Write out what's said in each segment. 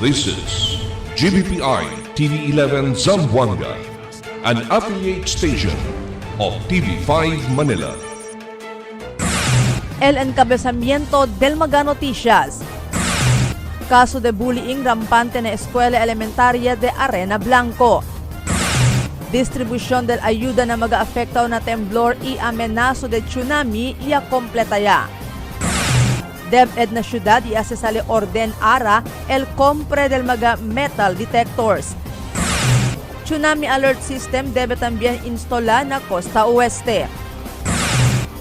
This is GBPI TV11 Zamboanga, an affiliate station of TV5 Manila. El encabezamiento del Maga Noticias. Caso de bullying rampante na eskwela elementaria de Arena Blanco. Distribución del ayuda na mag-aafektaw na temblor y amenazo de tsunami y kompletaya. DepEd na syudad y asesale orden ara el compre del mga metal detectors. Tsunami alert system debe también instala na Costa Oeste.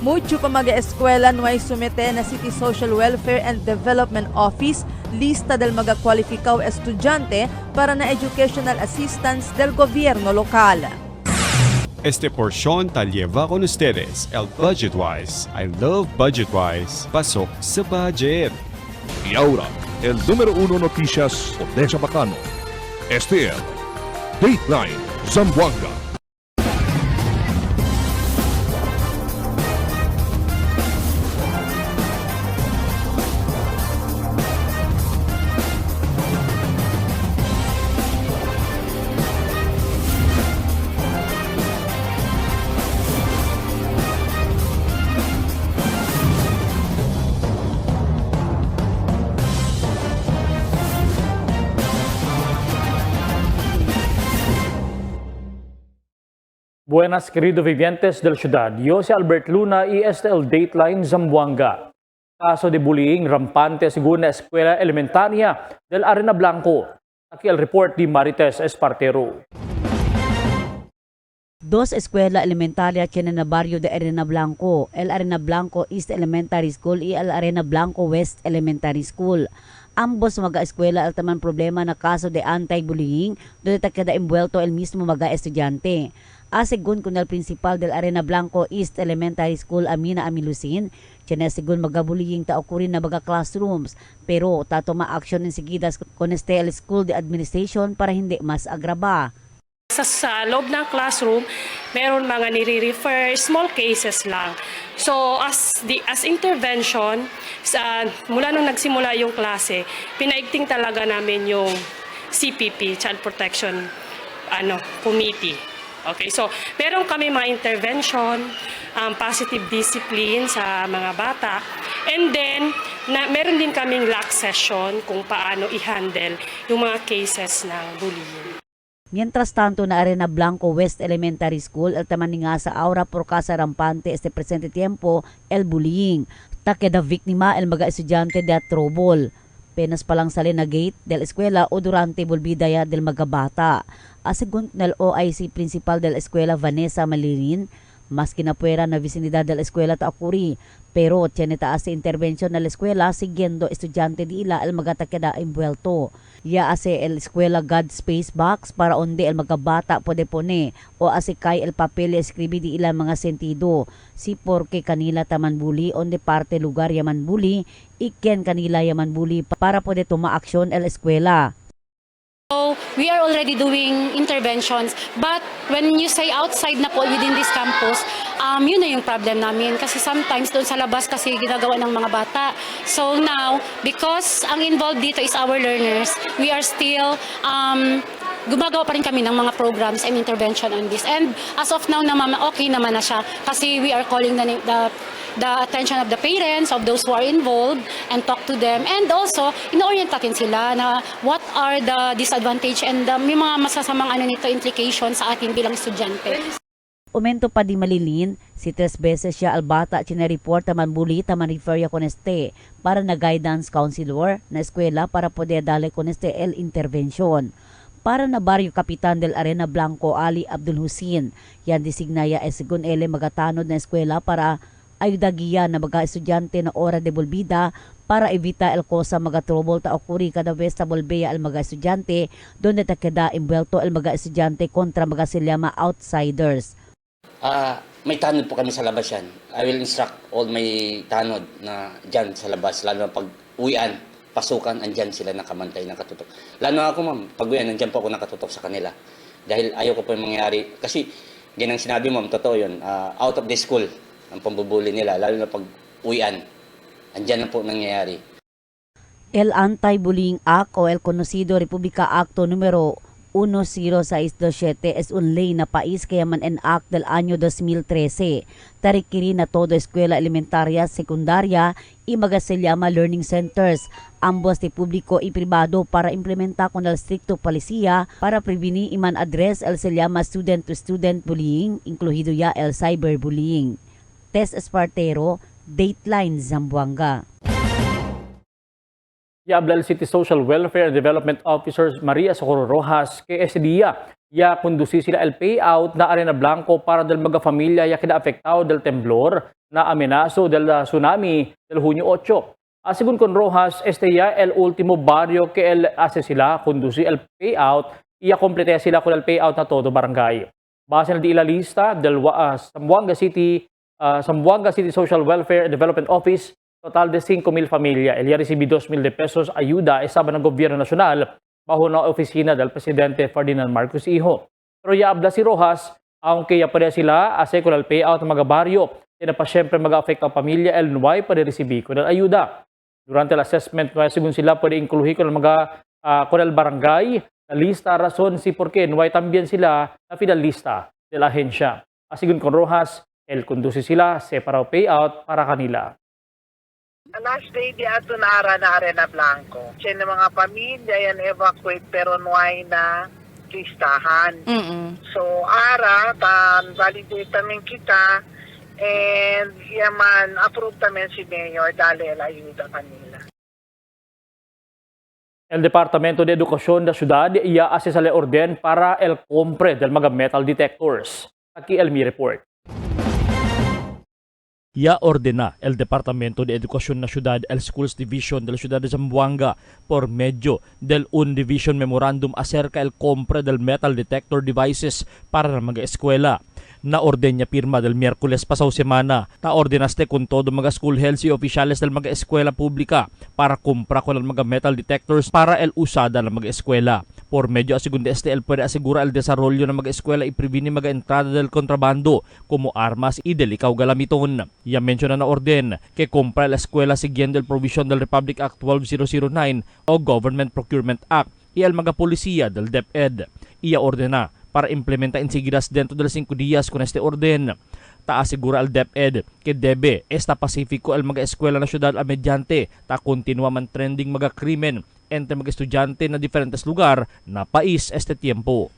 Mucho pa mag-eskwela nuay sumete na City Social Welfare and Development Office lista del mga kwalifikaw estudyante para na educational assistance del gobierno lokal. Este porción tal lleva con ustedes el Budgetwise. I love Budgetwise. Pasok sa budget. Y ahora, el número 1 noticias Odessa Bacano. Este es Dateline Zamboanga. Buenas, queridos vivientes del ciudad. Yo si Albert Luna y este el Dateline Zamboanga. Caso de bullying rampante según la escuela elementaria del Arena Blanco. Aquí el report de Marites Espartero. Dos escuela elementaria tienen na barrio de Arena Blanco, el Arena Blanco East Elementary School y el Arena Blanco West Elementary School. Ambos mga eskwela altaman problema na kaso de anti-bullying donde queda envuelto el mismo mga estudyante. Según con el principal del Arena Blanco East Elementary School, Amina Amilusin, tiene según mga-bullying ta okurin na mga classrooms, pero tatoma action enseguida con este el school de administration para hindi mas agraba. Sa loob ng classroom, meron mga nire-refer, small cases lang. So as intervention, mula nung nagsimula yung klase, pinaigting talaga namin yung CPP, Child Protection Committee. Okay, so meron kami mga intervention, positive discipline sa mga bata, and then meron din kaming lock session kung paano i-handle yung mga cases ng bullying. Mientras tanto, na Arena Blanco West Elementary School, el taman nga sa aura por casa rampante este presente tiempo el bullying. Ta queda víctima el mga estudyante de trouble. Penas palang sali na gate del eskwela o durante bulbidaya del mga bata. Según del OIC principal de la escuela Vanessa Malirin, mas kinapuera na vicinidad de la escuela taakuri, pero tiene taas sa intervention na la escuela siguiendo estudyante di ila el mga takeda envuelto. Ya ase el escuela God Space Box para onde el mga bata pode pone o ase kay el papel escribi di ila mga sentido. Si porque kanila taman buli onde parte lugar yaman buli, iken kanila yaman buli para pode tuma aksyon el escuela. So, we are already doing interventions, but when you say outside na po within this campus, yun na yung problem namin kasi sometimes doon sa labas kasi ginagawa ng mga bata. So now, because ang involved dito is our learners, we are still gumagawa pa rin kami ng mga programs and intervention on this. And as of now naman, okay naman na siya kasi we are calling the attention of the parents, of those who are involved, and talk to them. And also, ino-orient natin sila na what are the disadvantage and may mga masasamang nito implications sa atin bilang estudyante. Umento pa di malilin, si 3 beses siya albata report taman buli taman refer ya con este para na guidance counselor na eskwela para poder dale con este el intervention. Para na barrio kapitan del Arena Blanco Ali Abdul Husin, yan designaya según ele magatanod na eskwela para ayudagiya na mga estudyante na ora de bulbida para evita el cosa mga trouble ta okuri kada vez ta bolbeya el mga estudyante donde ta queda envuelto el mga estudyante kontra mga silyama outsiders. May tanod po kami sa labas yan. I will instruct all my tanod na dyan sa labas, lalo na pag uwian, pasukan, andyan sila nakamantay, nakatutok. Lalo na ako ma'am, pag uwian, andyan po ako nakatutok sa kanila. Dahil ayaw ko po yung mangyari. Kasi, yan ang sinabi ma'am, totoo yun, out of the school, ang pambubuli nila, lalo na pag uwian, andyan na po nangyayari. El Anti-Bullying Act o el conocido República Acto número 10627 es un ley na país kaya man enact del año 2013. Tarikiri na todo eskwela elementarya, sekundarya y mga se llama learning centers, ambos de público y privado para implementar con el stricto policía para prevenir y man address el se llama student-to-student bullying, incluido ya el cyberbullying. Tess Espartero, Dateline Zamboanga. Habla el City Social Welfare and Development Officer Maria Socorro Rojas que ese día ya conduci sila el payout na Arena Blanco para del mga familia ya queda afectado del temblor na amenazo del tsunami del Junio 8. Según con Rojas, este ya el último barrio que el hace sila conduci el payout y ya complete sila con el payout na todo barangay. Base na di la lista del Zamboanga City Social Welfare and Development Office, total de 5,000 familia. Ella recibe 2,000 de pesos ayuda estaba ng gobyerno nasyonal bajo na opisina del presidente Ferdinand Marcos Hijo. Pero ya habla si Rojas, aunque ya pare sila ase con el payout ng mga baryo, na pa siyempre mag-affect ang pamilya el nuay pwede resibi ko ng ayuda. Durante el assessment, según sila pwede incluhi ko ng mga con el barangay na lista rason si porque nuay tambien sila na finalista de la ahensya. Asigun con Rojas, el conduce sila separado payout para kanila. Last day di ato na Arena Blanco. Siya ng mga pamilya yan evacuate pero nuay na listahan. So validate namin kita and yaman approve namin si Mayor dali la ayuda kanila. El Departamento de Edukasyon da Syudad iya ase sa orden para el compre del mga metal detectors. Aquí el mi report. Ya ordena el Departamento de Educación na Ciudad el Schools Division de la Ciudad de Zamboanga por medio del un Division Memorandum acerca el compra del metal detector devices para ng mga eskwela. Na orden niya pirma del Miyerkules pasaw semana. Ta ordenaste con todo mga school health y oficiales del mga eskwela publika para kumpra ko ng mga metal detectors para el usada ng mga eskwela. Por medio asigun de STL puede asegura el desarrollo ng mga eskwela y previni mga entrada del kontrabando como armas y delikaw galamiton. Ya menciona na orden que compra la eskwela siguiendo el provision del Republic Act 12009 o Government Procurement Act y el mga policía del DepEd. Iya ordena para implementar enseguidas dentro de 5 días con este orden. Ta asegura al DepEd que debe esta Pacifico el mga eskwela na syudad a mediante ta continua man trending mga krimen entre mga estudyante na diferentes lugar na pais este tiempo.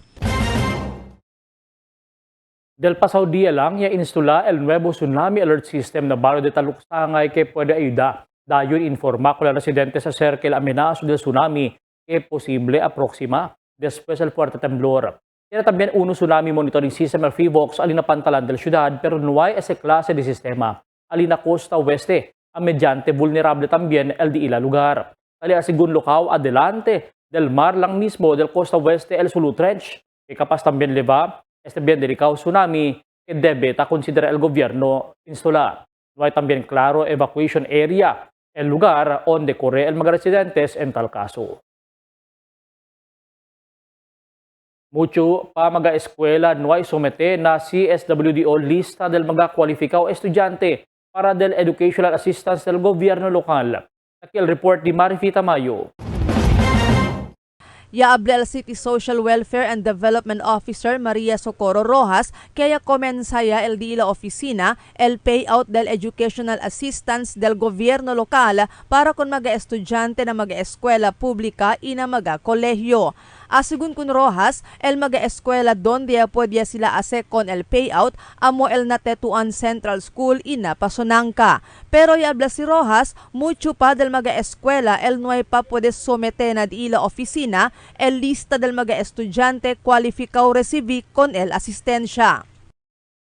Del pasaw dia lang, ya instala el nuevo tsunami alert system na barrio de Taluksangay que puede ayuda. Dayon informa ko la residentes acerca el amenazo del tsunami que posible aproxima después del fuerte temblor. Tiene también uno tsunami monitoring system el FIVOX alina pantalan del ciudad pero no hay ese clase de sistema. Alina costa oeste, a mediante vulnerable también el de ila lugar. Tali asigun locaw adelante del mar lang mismo del costa oeste el Sulu Trench. Que capaz también leva este bien delicado tsunami que debe ta considera el gobierno instalar. No hay también claro evacuation area, el lugar donde corre el mga residentes en tal caso. Mucho pa mga eskwela no ay somete na CSWDO lista del mga kwalifikaw estudyante para del educational assistance del gobyerno lokal. Aquí el report di Marifita Mayo. Yaable el City Social Welfare and Development Officer Maria Socorro Rojas kaya comenzaya el di la oficina el payout del educational assistance del gobierno lokal para con mga estudyante na mga eskwela publika y na mga kolehiyo. Asigun kun Rojas, el mga eskwela donde pwede sila ase con el payout amo el Natetuan Central School ina Pasonangka. Pero yabla si Rojas, mucho pa del mga eskwela el nuay pa pwede somete na di la oficina el lista del mga estudyante kwalifikaw resibi con el asistensya.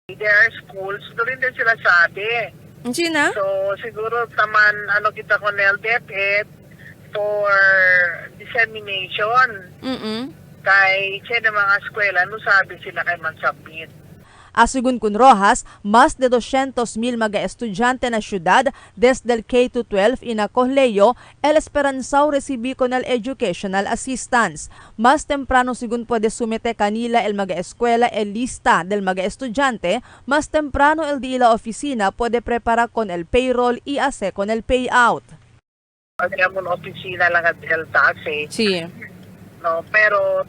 There are schools, doon din sila sabi. Sina? So siguro taman kita con el DepEd for dissemination. Kay siya ng mga eskwela, no sabi sila kay mag-submit. Asigun kun Rojas, mas de 200,000 mga estudyante na syudad desde el K-12 ina koleyo el esperanzao resibi con el educational assistance. Mas temprano sigun pwede sumete kanila el mga eskwela el lista del mga estudyante, mas temprano el di la oficina pwede prepara con el payroll y ase con el payout. Pagkamon opisina lang at Delta eh. Si. No, pero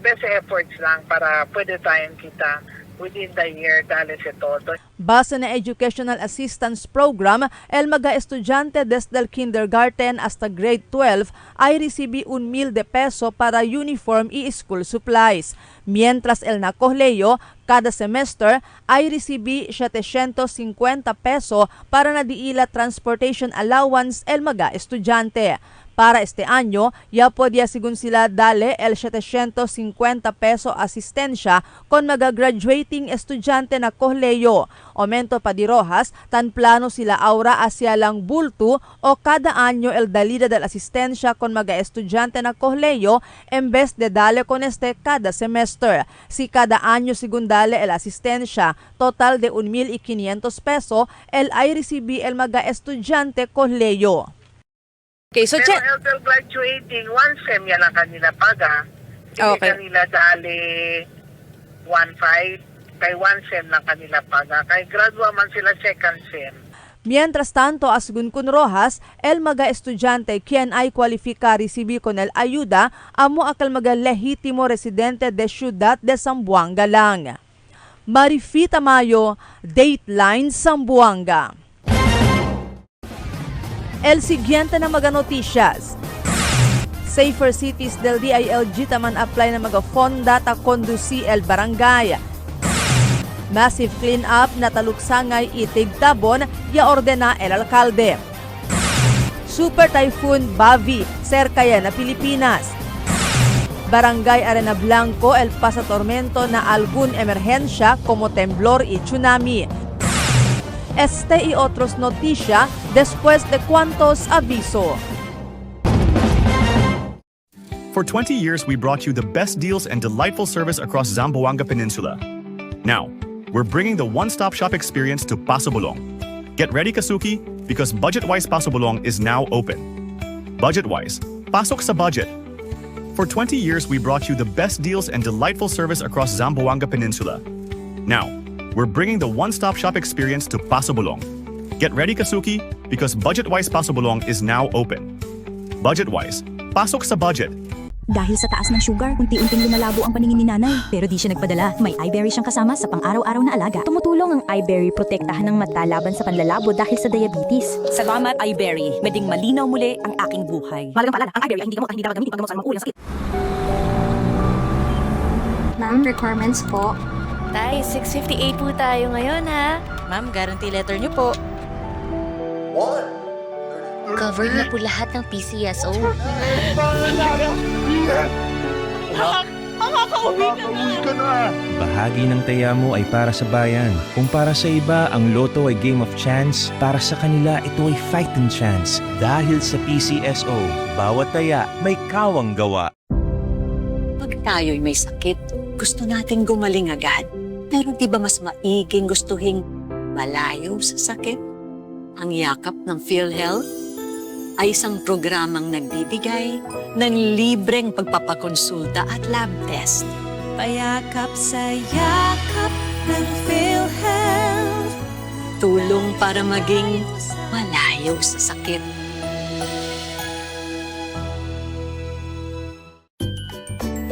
best efforts lang para pwede tayong kita within the year dahil sa todo. Base na Educational Assistance Program, el mga estudyante desde el kindergarten hasta grade 12 ay recibe 1,000 de peso para uniform y school supplies. Mientras el na kolehiyo, kada semester ay recibe 750 peso para na diila transportation allowance el mga estudyante. Para este año, ya podía sigun sila dale el 750 peso asistensya kon magagraduating estudyante na kolehiyo. Aumento pa di Rojas, tan plano sila aura asya lang bulto o kada anyo el dalida del asistensya kon maga estudyante na kolehiyo embes de dale con este kada semester. Si kada anyo sigun dale el asistensya, total de 1,500 peso el ay recibi el maga estudyante kolehiyo. Okay, so Pero elder graduating, 1 sem yan ang kanila paga. Hindi kanila dali 1.5, kay 1 sem lang kanila paga. Kay gradua man sila 2nd sem. Mientras tanto, asgun kun Rojas, el mga estudyante quien ay kwalifika recibi con el ayuda, amo akal mga lehitimo residente de Ciudad de Zamboanga lang. Marifita Mayo, Dateline Zamboanga. El siguiente na mga noticias. Safer Cities del DILG taman apply na mga fonda ta kondusi el barangay. Massive clean-up na taluksangay itig tabon ya ordena el alkalde. Super Typhoon Bavi, serkaya na Pilipinas. Barangay Arena Blanco el pasatormento na algún emerhensya como temblor y tsunami. Este y otros noticia después de cuantos aviso. For 20 years, we brought you the best deals and delightful service across Zamboanga Peninsula. Now, we're bringing the one-stop shop experience to Paso Bulong. Get ready, Kasuki, because Budget-Wise Paso Bulong is now open. Budget-Wise, pasok sa budget. For 20 years, we brought you the best deals and delightful service across Zamboanga Peninsula. Now, we're bringing the one-stop shop experience to Paso Bulong. Get ready, Kasuki, because Budget-Wise Paso Bulong is now open. Budget-Wise, pasok sa budget. Dahil sa taas ng sugar, unti-unting lumalabo ang paningin ni nanay. Pero di siya nagpadala. May iBerry siyang kasama sa pang-araw-araw na alaga. Tumutulong ang iBerry protektahan ng mata laban sa panlalabo dahil sa diabetes. Salamat, iBerry. Meding malinaw muli ang aking buhay. Malagang paalala, ang iBerry ay hindi gamot at hindi dapat gamitin paggamot sa mga uri ng sakit. Ma'am, requirements po. Tay, 658 po tayo ngayon ha. Ma'am, guarantee letter niyo po. Covered na po lahat ng PCSO. Makakauwi ka na! Bahagi ng taya mo ay para sa bayan. Kung para sa iba, ang loto ay game of chance, para sa kanila ito ay fighting chance. Dahil sa PCSO, bawat taya may kawang gawa. Pag tayo'y may sakit, gusto natin gumaling agad. Pero di ba mas maiging gustuhin malayo sa sakit? Ang yakap ng PhilHealth ay isang programang nagbibigay ng libreng pagpapakonsulta at lab test. Payakap sa yakap ng PhilHealth. Tulong para maging malayo sa sakit.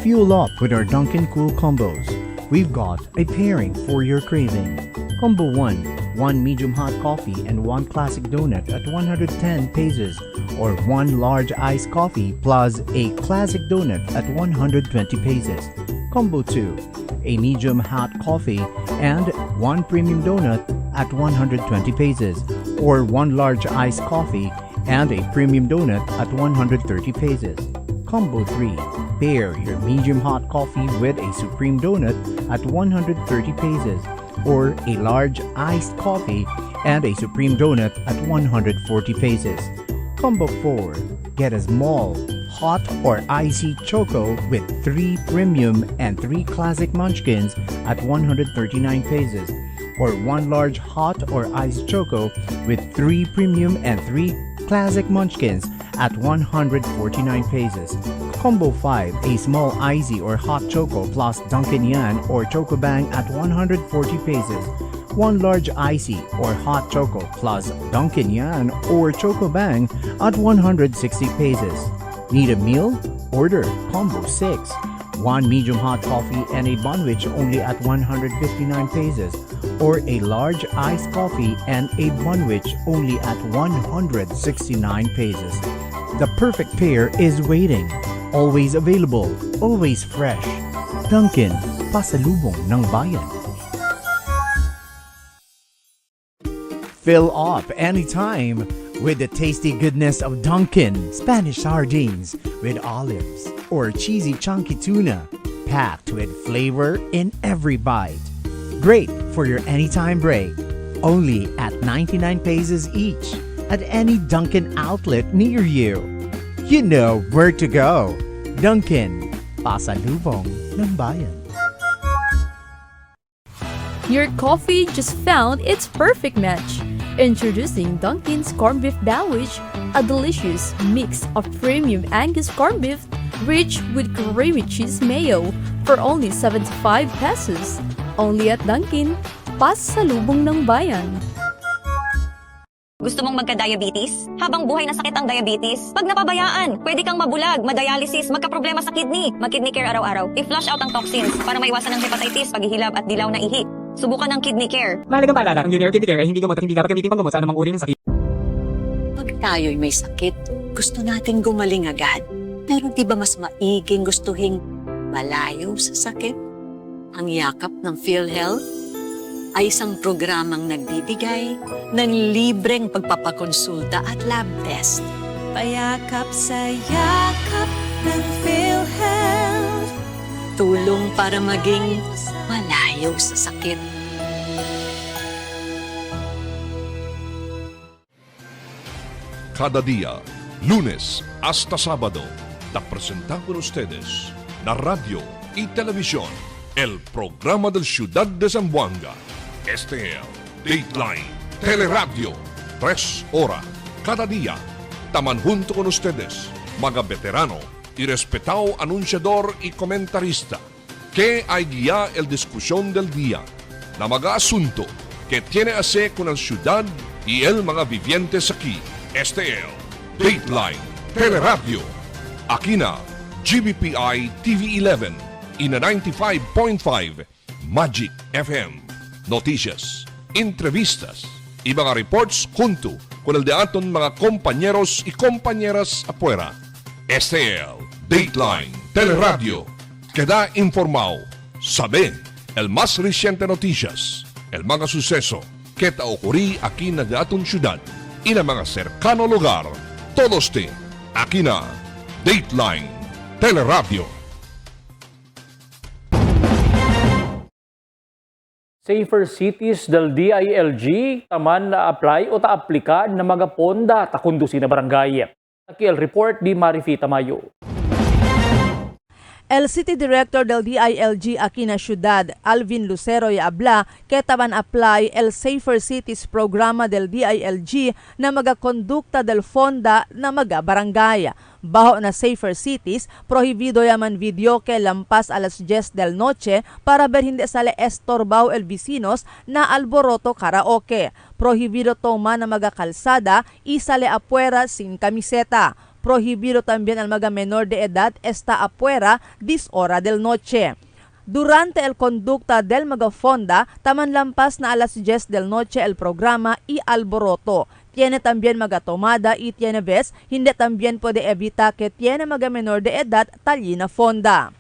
Fuel up with our Dunkin' Cool combos. We've got a pairing for your craving. Combo 1, 1 medium hot coffee and 1 classic donut at 110 pesos, or 1 large iced coffee plus a classic donut at 120 pesos. Combo 2, a medium hot coffee and 1 premium donut at 120 pesos, or 1 large iced coffee and a premium donut at 130 pesos. Combo 3, pair your medium hot coffee with a supreme donut at 130 pesos, or a large iced coffee and a supreme donut at 140 pesos. Combo 4, get a small, hot or icy choco with 3 premium and 3 classic munchkins at 139 pesos, or 1 large hot or iced choco with 3 premium and 3 classic munchkins at 149 pesos. Combo 5, a small icy or hot choco plus Dunkin' Yan or Choco Bang at 140 pesos, 1 large icy or hot choco plus Dunkin' Yan or Choco Bang at 160 pesos. Need a meal? Order Combo 6. 1 medium hot coffee and a bunwich only at 159 pesos. Or a large iced coffee and a bunwich only at 169 pesos. The perfect pair is waiting. Always available, always fresh. Dunkin', pasalubong ng bayan. Fill up anytime with the tasty goodness of Dunkin' Spanish sardines with olives or cheesy chunky tuna, packed with flavor in every bite. Great for your anytime break. Only at 99 pesos each at any Dunkin' outlet near you. You know where to go. Dunkin', pasalubong ng bayan. Your coffee just found its perfect match. Introducing Dunkin's Corned Beef Sandwich, a delicious mix of premium Angus corned beef rich with creamy cheese mayo for only 75 pesos. Only at Dunkin', pasalubong ng bayan. Gusto mong magka-diabetes? Habang buhay na sakit ang diabetes, pag napabayaan, pwede kang mabulag, madialysis, magka-problema sa kidney. Mag-kidney care araw-araw. I-flush out ang toxins para maiwasan ang hepatitis, paghihilab at dilaw na ihi. Subukan ng kidney care. Mahalagang paalala, ang Junior Kidney Care ay hindi gamot at hindi dapat gamitin panggamot sa anumang uri ng sakit. Pag tayo'y may sakit, gusto nating gumaling agad. Pero di ba mas maiging gustuhing malayo sa sakit? Ang yakap ng PhilHealth ay isang programang nagbibigay ng libreng pagpapakonsulta at lab test. Payakap sa yakap ng PhilHealth. Tulong para maging malayo sa sakit. Cada día, lunes hasta sábado, te presentamos con ustedes la radio y televisión, el programa del Ciudad de Zamboanga. Este es Dateline Teleradio, 3 horas cada día. Taman junto con ustedes, mga veterano y respetado anunciador y comentarista, que hay guía el discusión del día, na mga asunto que tiene a hacer con la ciudad y el mga vivientes aquí. Este es Dateline Teleradio. Aquí na GBPI TV11 y na 95.5 Magic FM. Noticias, entrevistas y mga reports junto con el de aton mga compañeros y compañeras afuera. Este es Dateline Teleradio. Queda informado, sabe el más reciente noticias, el mga suceso que te ocurrí aquí en la aton ciudad y en mga cercano lugar. Todos te aquí na Dateline Teleradio. Safer Cities del DILG taman na apply o ta-aplika na mga ponda ta kundusi na barangay. Nakil report di Marifi Tamayo. El City Director del DILG aquí na Ciudad, Alvin Lucero y habla que taban apply el Safer Cities programa del DILG na magakondukta del fonda na mga barangay. Bajo na Safer Cities, prohibido yaman video que lampas a las 10 del noche para ver hindi sale estorbaw el vecinos na alboroto karaoke. Prohibido toma na mga kalsada y sale afuera sin camiseta. Prohibido también al mga menor de edad está afuera 10 hora del noche. Durante el conducta del mga fonda, taman lampas na alas 10 del noche el programa y alboroto. Tiene también mga tomada y tiene vez, hindi también puede evita que tiene mga menor de edad tali na fonda.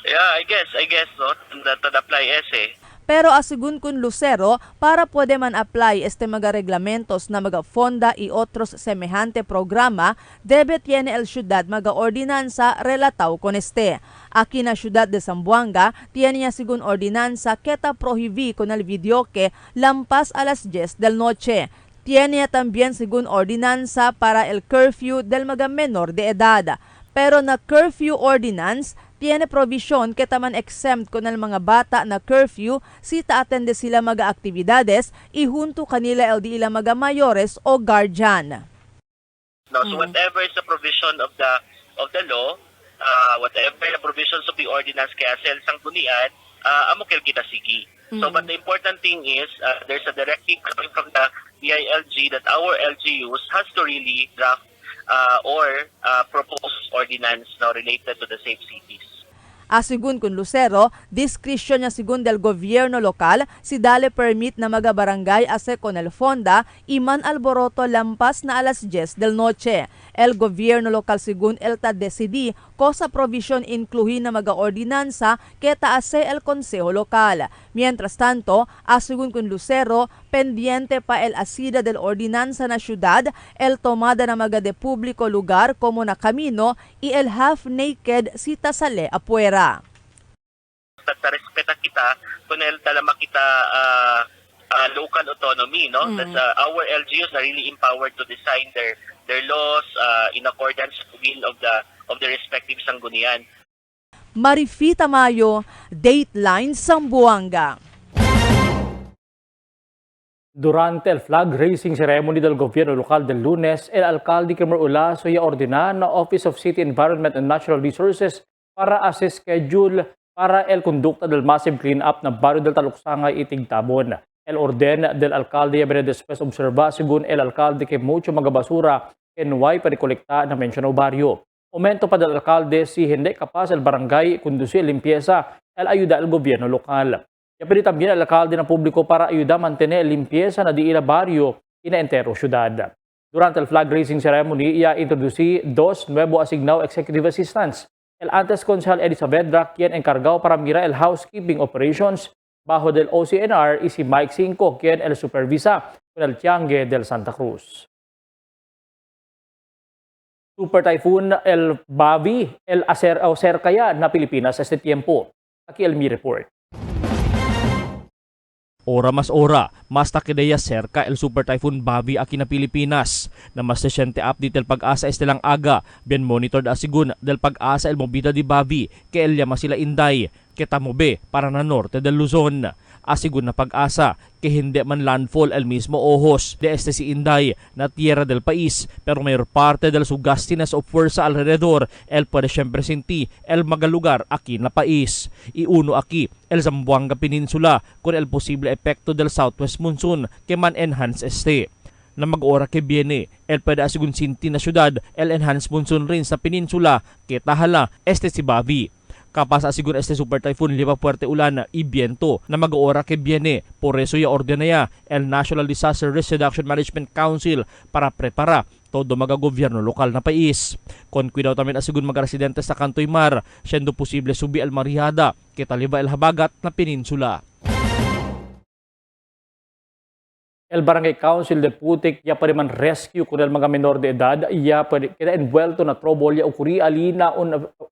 Yeah, I guess no, that apply ese. Pero asigun kun Lucero, para puede man apply este mga reglamentos na mga fonda y otros semejante programa, debe tiene el ciudad mga ordinansa relataw con este. Aquí na Ciudad de Zamboanga, tiene niya sigun ordinansa que ta prohibí con el video que lampas a las 10 del noche. Tiene niya también sigun ordinansa para el curfew del mga menor de edad. Pero na curfew ordinance, tiene provision que taman exempt con el mga bata na curfew si ta-attende sila mga aktibidades y junto kanila el di ila mga mayores o guardian. No, so whatever is the provision of the law, whatever the provisions of the ordinance kaya sel sang dunian, amokil kita sige. So, but the important thing is, there's a directive coming from the DILG that our LGUs has to really draft or propose ordinance now related to the safe cities. Asigun kun Lucero, diskresyon niya sigun del gobyerno lokal, si dale permit na mga barangay ase con el fonda, iman alboroto lampas na alas 10 del noche. El gobierno lokal sigun el ta decidí cosa provision incluhin na mga ordinansa que taase el konseho lokal. Mientras tanto, asigun kun Lucero, pendiente pa el asida del ordinansa na syudad, el tomada na mga de publiko lugar como na camino y el half-naked si tasale apuera. Respeta kita kung talama kita local autonomy, no? That's our LGUs are really empowered to design their laws in accordance with the will of the respective sanggunian. Marifita Mayo, Dateline Zamboanga. Durante el flag raising ceremony del gobierno local del Lunes, el alcalde Kemer Ulaso ya ordenan na Office of City Environment and Natural Resources para assess schedule para el conducta del massive clean-up na barrio del Taluksangay Itigtabon. El orden del alcalde ya después observa según el alcalde que mucho mga basura enway panikolekta na mencionado barrio. Aumento pa del alcalde si hindi kapaz el barangay conducir limpieza el ayuda el gobierno lokal. Ya pedi también el alcalde ng publiko para ayuda mantener limpieza na di ila barrio ina entero syudad. Durante el flag raising ceremony, ya introducí dos nuevo asignaw executive assistants. El antes Consejal Eddie Saavedra, quien encargado para mirar el housekeeping operations bajo del OCNR, y si Mike Cinco, quien el supervisa con el Tiangue del Santa Cruz. Super Typhoon El Bavi, el acerca na Pilipinas este tiempo. Aquí el Mi Report. Ora mas takideya cerca el Super Typhoon Bavi aquí na Pilipinas. Na mas reciente update del pag-asa este lang aga, bien monitored asigun del pag-asa el movida di Bavi, que el llama sila Inday, que tamobe para na norte del Luzon. Asigun na pag-asa, que hindi man landfall el mismo ojos de este si Inday na tierra del país, pero mayor parte del sugastinas o fuerza alrededor, el puede siyempre sinti el magalugar aquí na país. Iuno aquí, el Zamboanga Peninsula, con el posible epekto del southwest monsoon, que man enhance este. Na mag-ora que viene, el puede asigun sinti na syudad, el enhanced monsoon rin sa peninsula, que tahala este si Bavi. Kapas asigun este super typhoon liba fuerte ulan y viento na mag-oora que viene. Por eso ya ordena ya el National Disaster Risk Reduction Management Council para prepara todo mga gobyerno lokal na país. Con cuidado tamin asigun mga residente sa Kantoy Mar, siendo posible subi el Mariada, kitaliba el Habagat na peninsula. El Barangay Council de Putik ya pa man rescue con el mga menor de edad ya queda envuelto na trouble ya ocurri alina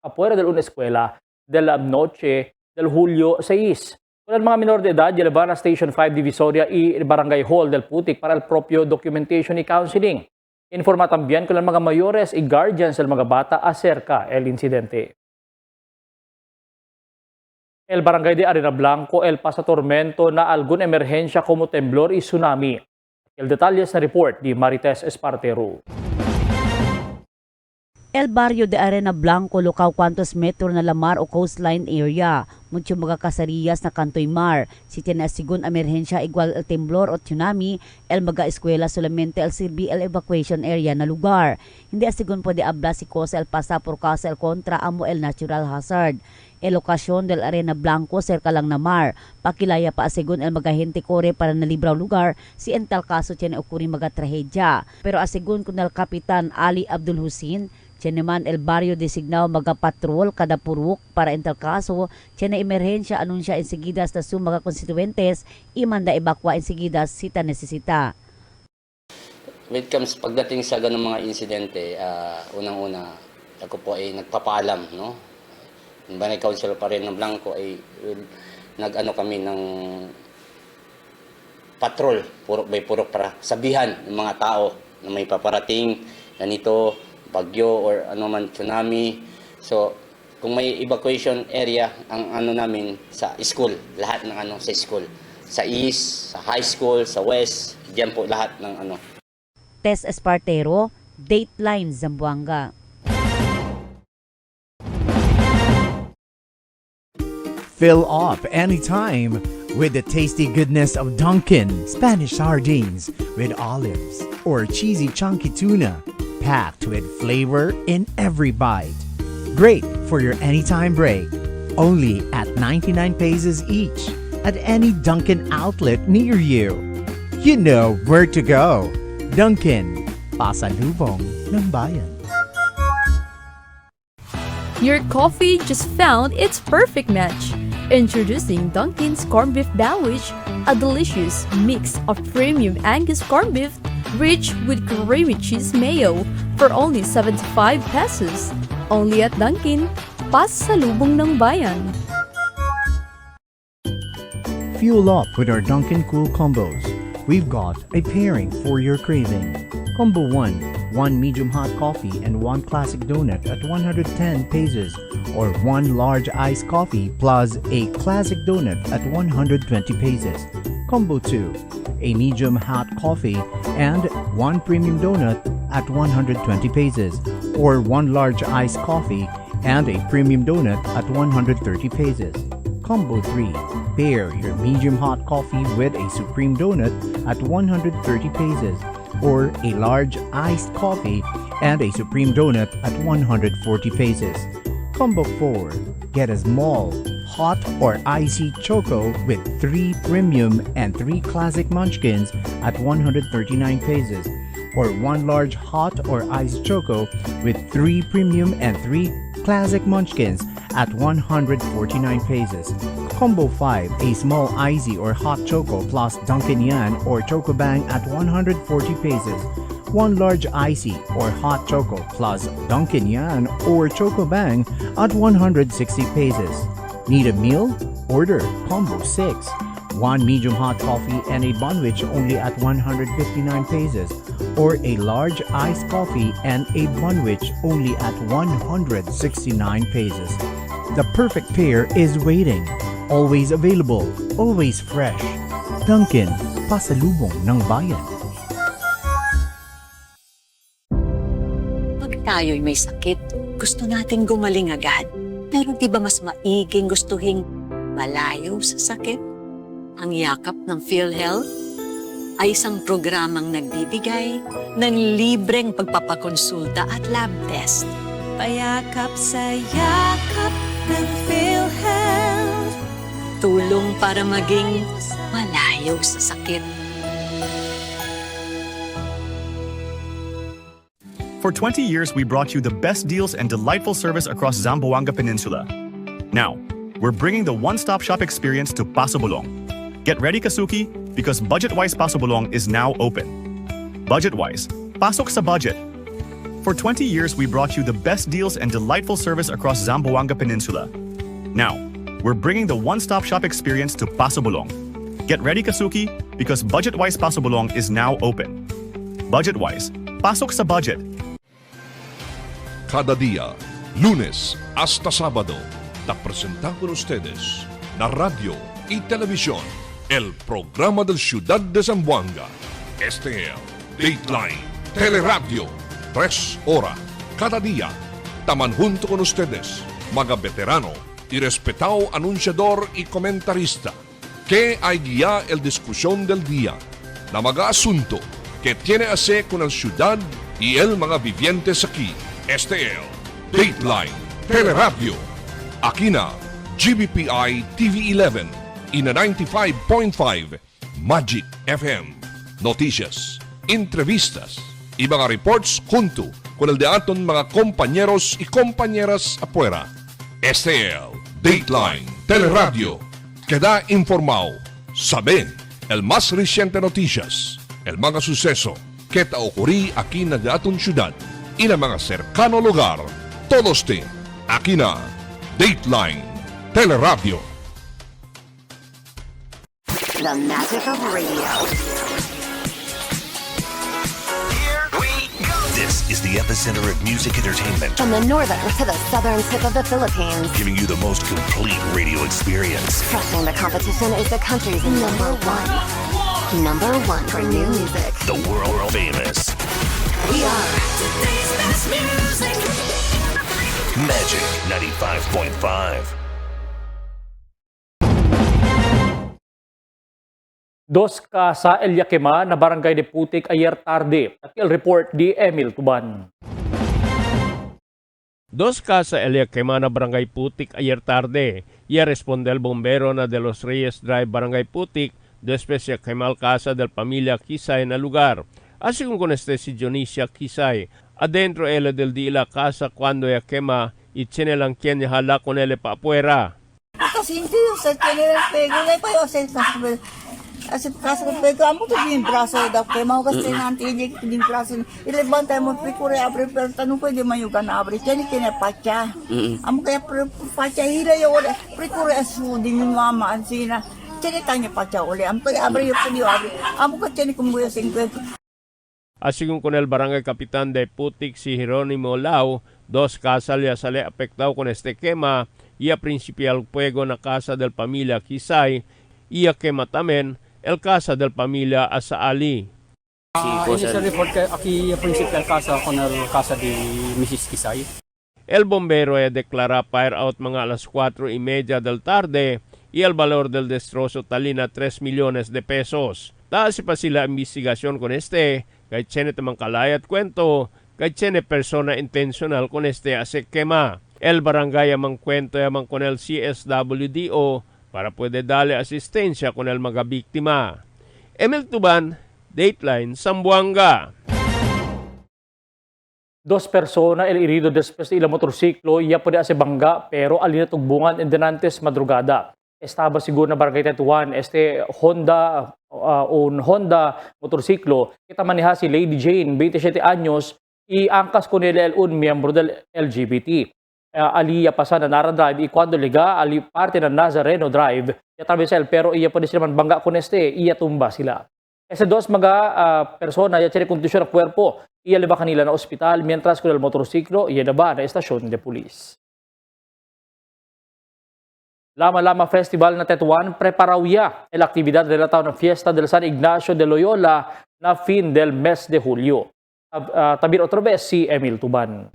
afuera de una escuela de la noche del Julio 6. Con el mga menor de edad, llevan a Station 5 Divisoria y Barangay Hall del Putik para el propio documentation y counseling. Informa también con el mga mayores y guardians del mga bata acerca el incidente. El Barangay de Arena Blanco, el pasa tormento na alguna emergencia como temblor y tsunami. El detalles na report di Marites Espartero. El barrio de Arena Blanco, lokaw kwantos metro na lamar o coastline area. Mucho mga kasariyas na Kantoy Mar. Si tinasigun emerhensya igual el temblor o tsunami, el mga eskwela solamente el sirbi el evacuation area na lugar. Hindi asigun pwede abla si Cosa el pasa por casa el kontra amo el natural hazard. El lokasyon del Arena Blanco cerca lang na mar. Pakilaya pa asigun el mga hente kore para nalibraw lugar si ental kaso tiyan okuri mga trahedya. Pero asigun kun el Kapitan Ali Abdul Husin, tiyan naman el barrio designaw mga patrol kada puruk para ental kaso tiyan na emerhensya anunsya ensegidas na mga konstituentes imanda ebakwa ensegidas sita nesesita. When it comes pagdating sa ganung mga insidente, unang-una ako po ay nagpapaalam, no? Yung Barangay Council pa rin ng Blanco ay nag-ano kami ng patrol, purok by purok para sabihan ng mga tao na may paparating, ganito, bagyo or ano man tsunami. So, kung may evacuation area ang ano namin sa school, lahat ng ano sa school. Sa east, sa high school, sa west, diyan po lahat ng ano. Tess Espartero, Dateline Zamboanga. Fill up anytime with the tasty goodness of Dunkin' Spanish sardines with olives or cheesy chunky tuna packed with flavor in every bite. Great for your anytime break. Only at 99 pesos each at any Dunkin' outlet near you. You know where to go. Dunkin', pasalubong ng bayan. Your coffee just found its perfect match. Introducing Dunkin's Corned Beef Sandwich, a delicious mix of premium Angus corned beef rich with creamy cheese mayo for only 75 pesos. Only at Dunkin', pasalubong ng bayan. Fuel up with our Dunkin' Cool Combos. We've got a pairing for your craving. Combo 1, 1 medium hot coffee and 1 classic donut at 110 pesos, or 1 large iced coffee plus a classic donut at 120 pesos. Combo 2, a medium hot coffee and 1 premium donut at 120 pesos, or 1 large iced coffee and a premium donut at 130 pesos. Combo 3, pair your medium hot coffee with a supreme donut at 130 pesos, or a large iced coffee and a supreme donut at 140 pesos. Combo 4, get a small, hot or icy choco with 3 premium and 3 classic munchkins at 139 pesos, or 1 large hot or iced choco with 3 premium and 3 classic munchkins at 149 pesos. Combo 5, a small icy or hot choco plus Dunkin' Yan or Choco Bang at 140 pesos. 1 large icy or hot choco plus Dunkin' Yan or Choco Bang at 160 pesos. Need a meal? Order Combo 6. 1 medium hot coffee and a bunwich only at 159 pesos, or a large iced coffee and a bunwich only at 169 pesos. The perfect pair is waiting. Always available, always fresh. Dunkin', pasalubong ng bayan. Pag tayo'y may sakit, gusto nating gumaling agad. Pero di ba mas maiging gustuhin malayo sa sakit? Ang yakap ng PhilHealth ay isang programang nagbibigay ng libreng pagpapakonsulta at lab test. Payakap sa yakap ng PhilHealth. Tulong para maging malayo sa sakit. For 20 years, we brought you the best deals and delightful service across Zamboanga Peninsula. Now, we're bringing the one-stop shop experience to Paso Bulong. Get ready, Kasuki, because Budget-Wise Paso Bulong is now open. Budget-Wise, pasok sa budget. For 20 years, we brought you the best deals and delightful service across Zamboanga Peninsula. Now, we're bringing the one-stop shop experience to Paso Bulong. Get ready, Kasuki, because Budget-Wise Paso Bulong is now open. Budget-Wise, pasok sa budget. Cada día, lunes hasta sábado, te presentamos con ustedes la radio y televisión, el programa del Ciudad de Zamboanga. Este es Dateline Teleradio, 3 horas cada día. Taman junto con ustedes, mga veterano y respetado anunciador y comentarista, que hay guía el discusión del día, na mga asunto que tiene a ver con la ciudad y el mga vivientes aquí. Este es Dateline Teleradio. Aquí na GBPI TV11 y na 95.5 Magic FM. Noticias, entrevistas y mga reports junto con el de aton mga compañeros y compañeras afuera. Este es Dateline Teleradio. Queda informado, saben el más reciente noticias, el mga suceso que ta ocurrí aquí na de aton ciudad y na mga cercano lugar. Todos te aquí na Dateline Teleradio. The magic of radio. Here we go. This is the epicenter of music entertainment. From the northern to the southern tip of the Philippines. Giving you the most complete radio experience. Crushing the competition is the country's number one. Number one for new music. The world famous. We are today's best music. Magic 95.5. Dos ka sa Eliaquema na barangay de Putik ayer tarde. At el report di Emil Tuban. Dos ka sa Eliaquema na barangay Putik ayer tarde. Ya responde el bombero na de los Reyes Drive barangay Putik después ya quemal casa del familia Kisay na lugar. Así con este si Dionisia Kisay. Adentro ella del di la casa cuando ya quema y tiene lang quien ya hala con él pa afuera. Kasi hindi yung sa kanila pego na pa yung sa kaso ko pego amo to din braso da kay mau kasi nanti din braso ileban tayo mo precure abre pero tanong ko di mayo kana abre tani kina pacha amo kaya pacha hira yo precure asu din mama ansina tani tanya pacha uli amo kaya abre yo pili abre amo ko tani kumuya 50. Asigún con el barangay capitán de Putik si Jerónimo Lau, dos casas le sale afectado con este quema y a principal fuego na casa del familia Kisay y a quema también el casa del familia Asaali. Initial report aquí principal casa con el casa de Mrs. Kisay. El bombero declara fire out mga alas 4:30 del tarde y el valor del destrozo talina 3 millones de pesos. Taas pa sila investigasyon con este, kay tiene tamang kalayat kwento, kay tiene persona intentional con este ase quema. El barangay amang kwento amang con el CSWDO para puede dale asistencia con el mga biktima. Emil Tuban, Dateline, Zamboanga. Dos persona el herido después de la motorsiklo iya pwede ase bangga pero alina tugbungan en denantes madrugada. Estaba siguro na barangay Tetuan, Honda motorsiklo, kita maniha si Lady Jane, 27 anyos, iangkas ko nila un miyembro del LGBT. Aliya pa sa Nara Drive, cuando liga, ali parte ng Nazareno Drive, yatabisel, pero iya pa din sila man bangga con iya tumba sila. Ese dos mga persona, ya tiene kondisyon ng cuerpo, iya liba kanila na ospital, mientras con el motorsiklo, iya na ba na estasyon de pulis. Lama-Lama Festival na Tetuan preparaw ya el actividad relatado ng Fiesta del San Ignacio de Loyola na fin del mes de Julio. Tabir otra vez si Emil Tuban.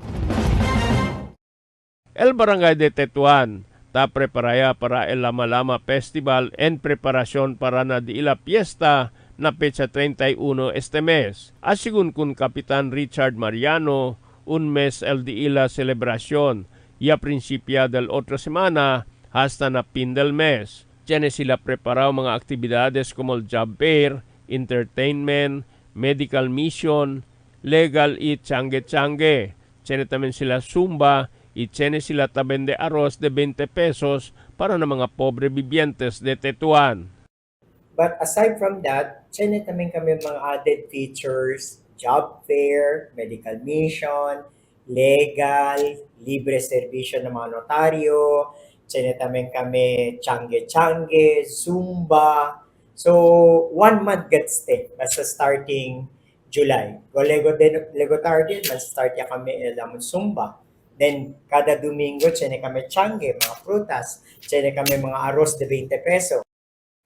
El barangay de Tetuan ta preparaya para el Lama-Lama Festival en preparación para na di la fiesta na pecha 31 este mes. Asigun kun Kapitan Richard Mariano, un mes el di la celebración y a principia del otra semana hasta na fin del mes. Tiene sila preparado mga actividades como el job fair, entertainment, medical mission, legal y change-change. Tiene también sila zumba y tiene sila taben de arroz de 20 pesos para na mga pobre vivientes de Tetuan. But aside from that, tiene también kami mga added features, job fair, medical mission, legal, libre servisyo ng mga notaryo, tiene también kami change-change, zumba. So, 1 month gets stay. Basta starting July. Lego tarde, start ya kami ilamon zumba. Then, kada Domingo, tiene kami change, mga prutas. Tiene kami mga arroz de 20 peso.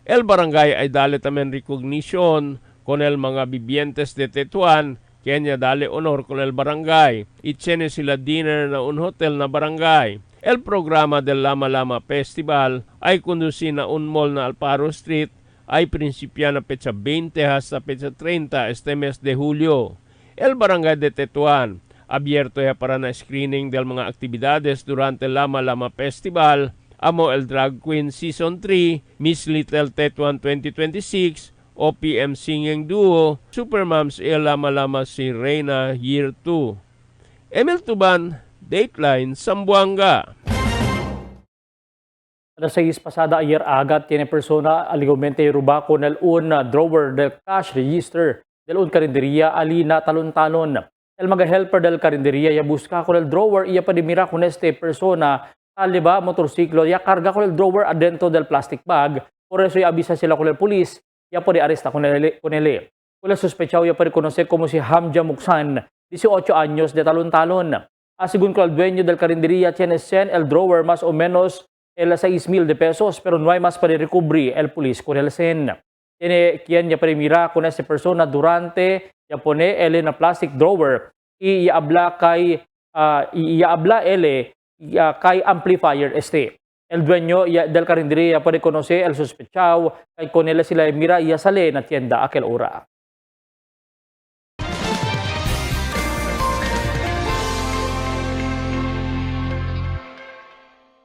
El barangay ay dali también recognition con el mga vivientes de Tetuan, kaya dali honor con el barangay. Tiene sila dinner na un hotel na barangay. El programa del Lama-Lama Festival ay conduci na un mall na Alparo Street ay prinsipya na petsa 20 hasta petsa 30 este mes de Julio. El barangay de Tetuan abierto ya para na screening del mga aktibidades durante Lama-Lama Festival, amo el Drag Queen Season 3, Miss Little Tetuan 2026, OPM Singing Duo, Supermoms El Lama-Lama si Reina Year 2. Emil Tuban, Dateline, Zamboanga. Alas 6 pasada ayer agad, tiene persona aligamente ruba con el un drawer del cash register del un karinderia ali na talon-talon. El mga helper del karinderia ya busca con el drawer iya pa dimira con este persona aliba motorsiklo ya carga con el drawer adentro del plastic bag. Por eso ya avisa sila con el polis ya pa di aresta con ele. Con el sospechado ya pa reconocer como si Hamja Muksan, 18 años de talon-talon. Según el dueño del karinderia, tiene el drawer más o menos el 6,000 de pesos, pero no hay más para recubrir el polis con el sen. Tiene quien ya primira con esa persona durante ya pone él en plastic drawer y ya habla kay amplifier este. El dueño del carindería puede conocer el sospechado kay con él sila mira iya sale na tienda aquel ora.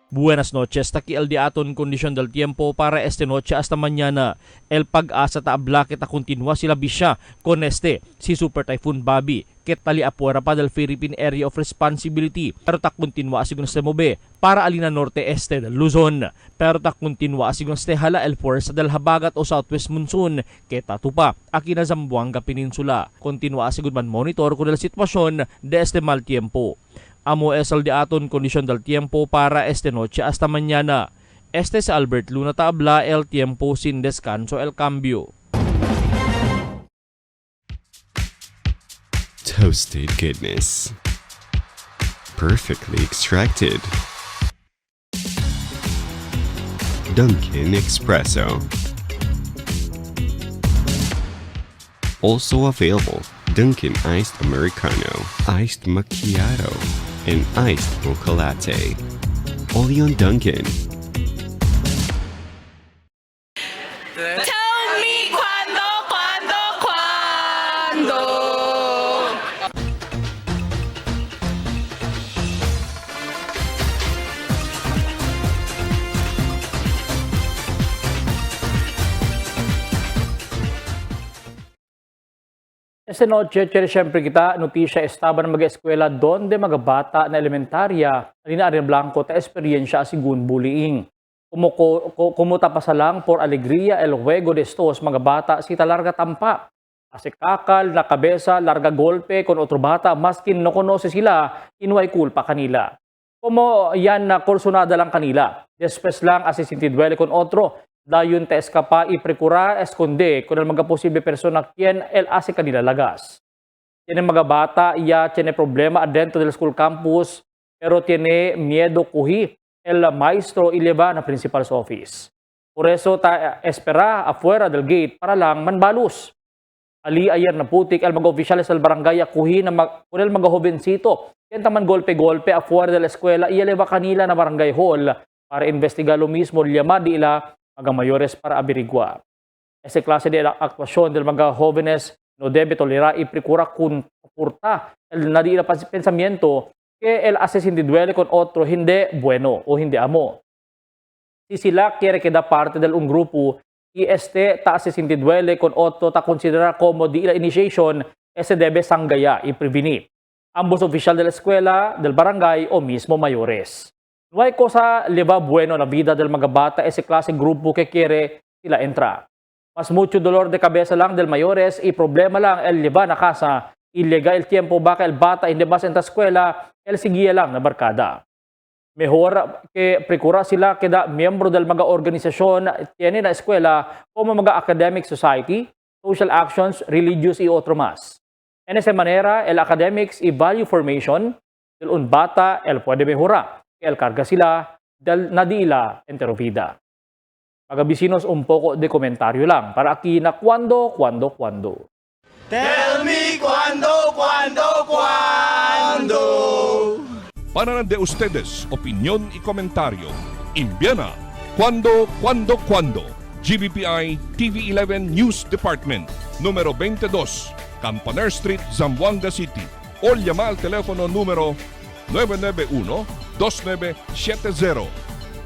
Buenas noches, taki el diaton kondisyon del tiempo para esta noche hasta mañana. El pag-asa taabla kita continua sila bisya con si Super Typhoon Bobby ket tali apuera pa del Philippine Area of Responsibility pero tak continua sigun sa mobe para alina norte-este del Luzon. Pero tak continua sigun sa hala el force del habagat o southwest monsoon ket tatupa akina Zamboanga Peninsula. Continua sigun man monitor con el sitwasyon de este mal tiempo. Amo es el diaton kondisyon del tiempo para esta noche hasta mañana. Este es Albert Luna Tabla, el tiempo sin descanso, el cambio. Toasted goodness. Perfectly extracted. Dunkin' Espresso. Also available, Dunkin' Iced Americano, Iced Macchiato, and Iced Mocha Latte. Only on Dunkin'. Tell me cuando. Esta noche, siyempre kita, notisya estaba na mag-eskwela donde mga bata na elementarya, alina Arena Blanco, ta eksperyensya asigun bullying. Kumuta pa sa lang por alegría el juego de estos mga bata si talarga tampa. Kasi kakal, na kabesa, larga golpe con otro bata, maskin no conoce sila, inuay kulpa kanila. Como yan na kursunada lang kanila. Después lang asisintiduele con otro. Dayon te escapa y precura esconde con el mga posible persona quien el hace kanila lagas. Tiene mga bata tiene problema adentro del school campus pero tiene miedo kuhi el maestro ileva na principal's office. Por eso ta espera afuera del gate para lang manbalos. Ali ayer na putik el mga oficiales del barangay kuhi na con el mga jovencito. Yan taman golpe-golpe afuera de la eskwela ileva kanila na barangay hall para investigar lo mismo llama di ila mga mayores para averigua. Ese klase de actuasyon del mga jóvenes no debe tolerar y procura curta el nadie pensamiento que el asesindidwele con otro hindi bueno o hindi amo. Si sila quiere quedar parte del un grupo y ta asesindidwele con otro ta considera como di la initiation, ese debe sanggaya y prevenir. Ambos oficial de la escuela, del barangay o mismo mayores. No hay cosa leva bueno na vida del mga bata ese klase grupo que quiere sila entra. Mas mucho dolor de cabeza lang del mayores y problema lang el leva na casa. Ilega el tiempo baka el bata hindi mas entra eskwela, el sigia lang na barkada. Mejor que procura sila keda miyembro del mga organisasyon tiene na eskwela como mga academic society, social actions, religious y otro más. En esa manera, el academics y value formation del un bata el puede mejorar. El carga sila del nadila enterovida. Mga bisinos, un poco de komentaryo lang para aquí na cuando. Tell me cuando. Para de ustedes, opinión y comentario. Envíana cuando. GBPI TV11 News Department, número 22, Campaner Street, Zamboanga City. O llama al teléfono número 991-2970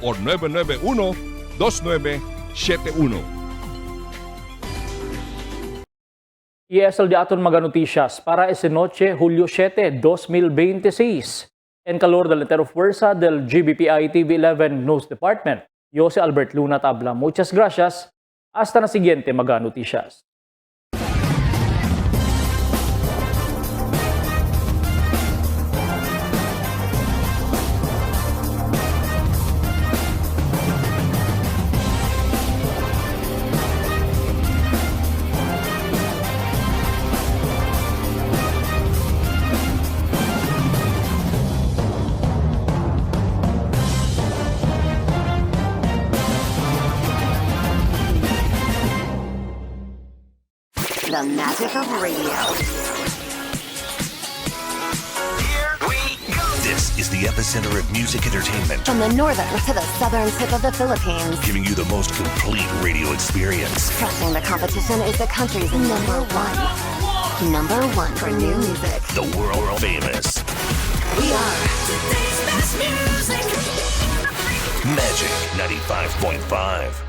o 991-2971. Y es el de aton mga noticias para esta noche, Julio 7, 2026. En calor del entero fuerza del GBPI TV11 News Department, yo si Albert Luna Tabla. Muchas gracias. Hasta na siguiente mga noticias. The magic of radio. Here we go. This is the epicenter of music entertainment, From the northern to the southern tip of the Philippines. giving you the most complete radio experience. Crushing the competition is the country's number one. Number one for new music. The world famous We are today's best music. Magic 95.5.